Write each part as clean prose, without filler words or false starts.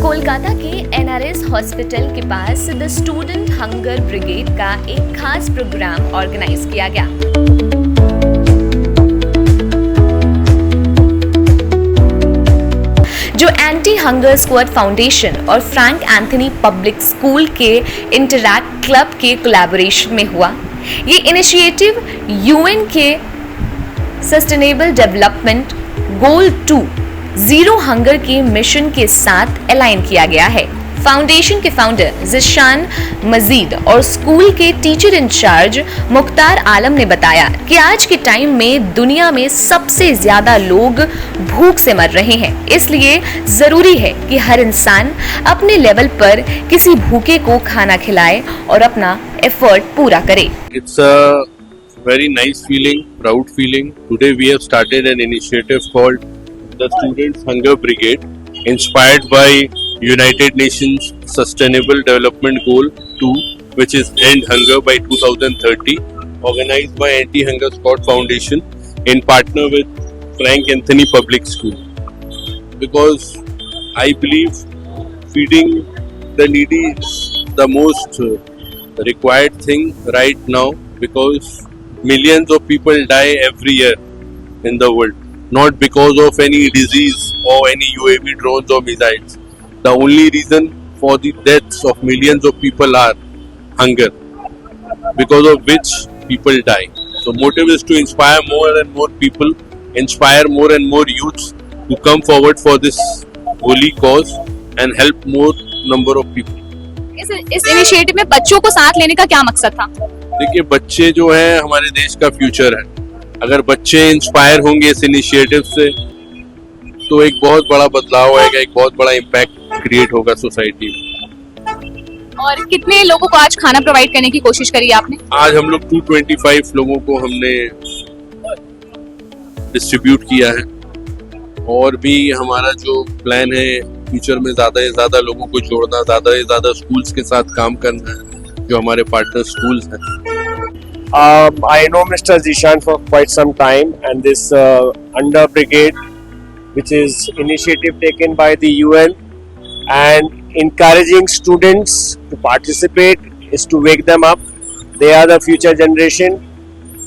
कोलकाता के NRS hospital के पास the student hunger brigade का एक खास प्रोग्राम ऑर्गेनाइज किया गया। जो एंटी हंगर स्क्वाड फाउंडेशन और फ्रैंक एंथनी पब्लिक स्कूल के इंटरैक्ट क्लब के कोलैबोरेशन में हुआ। ये इनिशिएटिव यूएन के sustainable development goal 2 zero hunger के मिशन के साथ अलाइन किया गया है। फाउंडेशन के फाउंडर जिशान मजीद और स्कूल के टीचर इंचार्ज मुख्तार आलम ने बताया कि आज के टाइम में दुनिया में सबसे ज्यादा लोग भूख से मर रहे हैं, इसलिए जरूरी है कि हर इंसान अपने लेवल पर किसी भूखे को खाना खिलाए और अपना एफर्ट पूरा करे। It's a very nice feeling, proud feeling. Today we have started an initiative called the Students Hunger Brigade, inspired by United Nations Sustainable Development Goal 2, which is End Hunger by 2030, organized by Anti-Hunger Squad Foundation in partner with Frank Anthony Public School. Because I believe feeding the needy is the most required thing right now, because millions of people die every year in the world, not because of any disease or any UAV drones or missiles. The only reason for the deaths of millions of people are hunger, because of which people die. So motive is to inspire more and more people, inspire more and more youths to come forward for this holy cause and help more number of people. इस initiative में बच्चों को साथ लेने का क्या मकसद था? देखिए, बच्चे जो हैं हमारे देश का फ्यूचर है। अगर बच्चे इंस्पायर होंगे इस इनिशिएटिव से तो एक बहुत बड़ा बदलाव आएगा, एक बहुत बड़ा इम्पैक्ट क्रिएट होगा सोसाइटी में। और कितने लोगों को आज खाना प्रोवाइड करने की कोशिश करी आपने? आज हम लोग 225 लोगों को हमने डिस्ट्रीब्यूट किया है, और भी हमारा जो प्लान है फ्यूचर में ज़्यादा से ज़्यादा लोगों को जोड़ना, ज़्यादा से ज़्यादा स्कूल्स के साथ काम करना है, जो हमारे पार्टनर स्कूल्स हैं। I know Mr. Zishan for quite some time, and this Under Brigade, which is initiative taken by the UN and encouraging students to participate, is to wake them up. They are the future generation.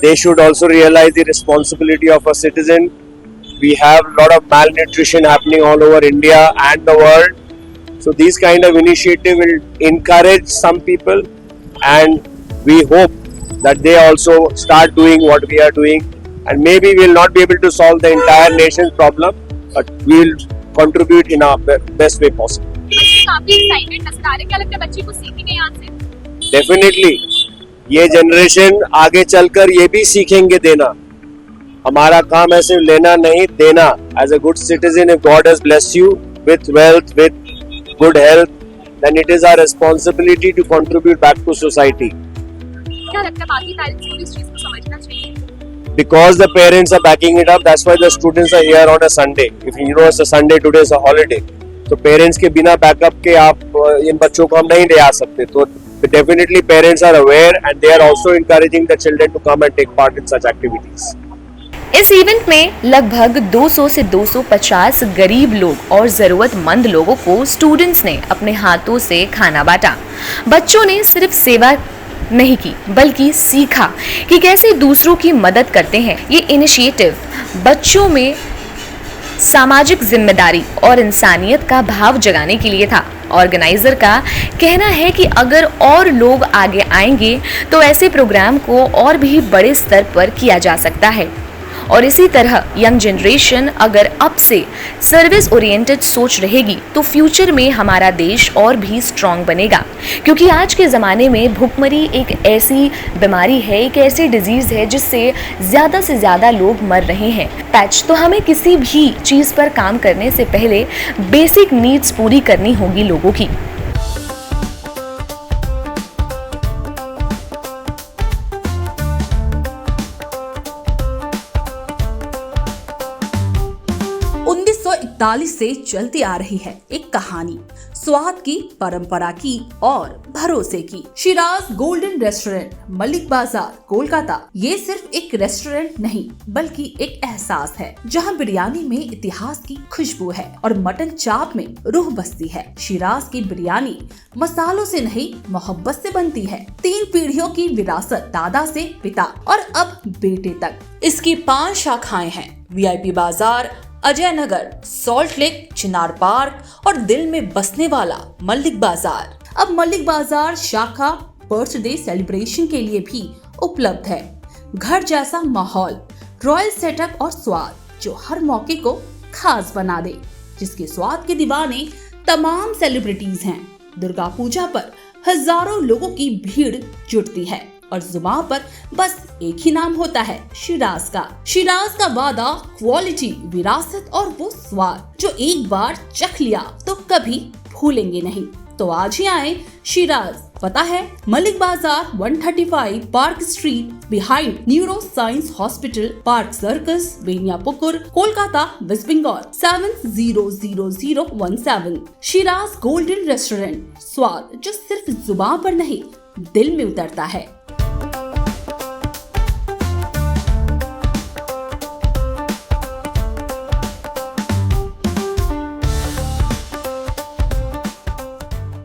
They should also realize the responsibility of a citizen. We have a lot of malnutrition happening all over India and the world. So these kind of initiative will encourage some people, and we hope that they also start doing what we are doing, and maybe we will not be able to solve the entire nation's problem, but we will contribute in our best way possible. काफी excited नजर आ रहे हैं, क्या लगता है बच्चे को सीखेंगे यहाँ से? Definitely, ये जनरेशन आगे चलकर ये भी सीखेंगे देना। हमारा काम है सिर्फ लेना नहीं, देना। As a good citizen, if God has blessed you with wealth, with good health, then it is our responsibility to contribute back to society. क्या लगता है बाकी पेरेंट्स को इस चीज को समझना चाहिए? Because the parents are backing it up, that's why the students are here on a Sunday. If you know it's a Sunday, today is a holiday. तो पेरेंट्स के बिना बैकअप के आप इन बच्चों को हम नहीं ले आ सकते। तो definitely parents are aware and they are also encouraging the children to come and take part in such activities. इस इवेंट में लगभग 200 से 250 गरीब लोग और जरूरतमंद लोगों को स्टूडेंट्स ने अपने हाथों से खाना बांटा। बच्चों ने सिर्फ सेवा नहीं की, बल्कि सीखा कि कैसे दूसरों की मदद करते हैं। ये इनिशिएटिव बच्चों में सामाजिक जिम्मेदारी और इंसानियत का भाव जगाने के लिए था। ऑर्गेनाइजर का कहना है कि अगर और लोग आगे आएंगे तो ऐसे प्रोग्राम को और भी बड़े स्तर पर किया जा सकता है, और इसी तरह यंग जनरेशन अगर अब से सर्विस ओरिएंटेड सोच रहेगी तो फ्यूचर में हमारा देश और भी स्ट्रांग बनेगा। क्योंकि आज के ज़माने में भूखमरी एक ऐसी बीमारी है, एक ऐसी डिजीज़ है जिससे ज़्यादा से ज़्यादा लोग मर रहे हैं। तो हमें किसी भी चीज़ पर काम करने से पहले बेसिक नीड्स पूरी करनी होगी लोगों की। 1948 से चलती आ रही है एक कहानी, स्वाद की, परंपरा की और भरोसे की। शिराज गोल्डन रेस्टोरेंट, मलिक बाजार, कोलकाता। ये सिर्फ एक रेस्टोरेंट नहीं बल्कि एक एहसास है, जहां बिरयानी में इतिहास की खुशबू है और मटन चाप में रूह बसती है। शिराज की बिरयानी मसालों से नहीं, मोहब्बत से बनती है। 3 पीढ़ियों की विरासत, दादा से पिता और अब बेटे तक। इसकी 5 शाखाएं हैं, VIP बाजार, अजय नगर, सॉल्ट लेक, चिनार पार्क और दिल में बसने वाला मलिक बाजार। अब मलिक बाजार शाखा बर्थडे सेलिब्रेशन के लिए भी उपलब्ध है। घर जैसा माहौल, रॉयल सेटअप और स्वाद जो हर मौके को खास बना दे, जिसके स्वाद के दीवाने तमाम सेलिब्रिटीज हैं। दुर्गा पूजा पर हजारों लोगों की भीड़ जुटती है और जुबान पर बस एक ही नाम होता है, शिराज का। शिराज का वादा, क्वालिटी, विरासत और वो स्वाद जो एक बार चख लिया तो कभी भूलेंगे नहीं। तो आज ही आए शिराज। पता है Malik Bazar, 135 Park Street, behind neuro science hospital, Park Circus, Beniapukur, Kolkata, West Bengal 700017। Shiraz golden restaurant, स्वाद जो सिर्फ जुबान पर नहीं दिल में उतरता है।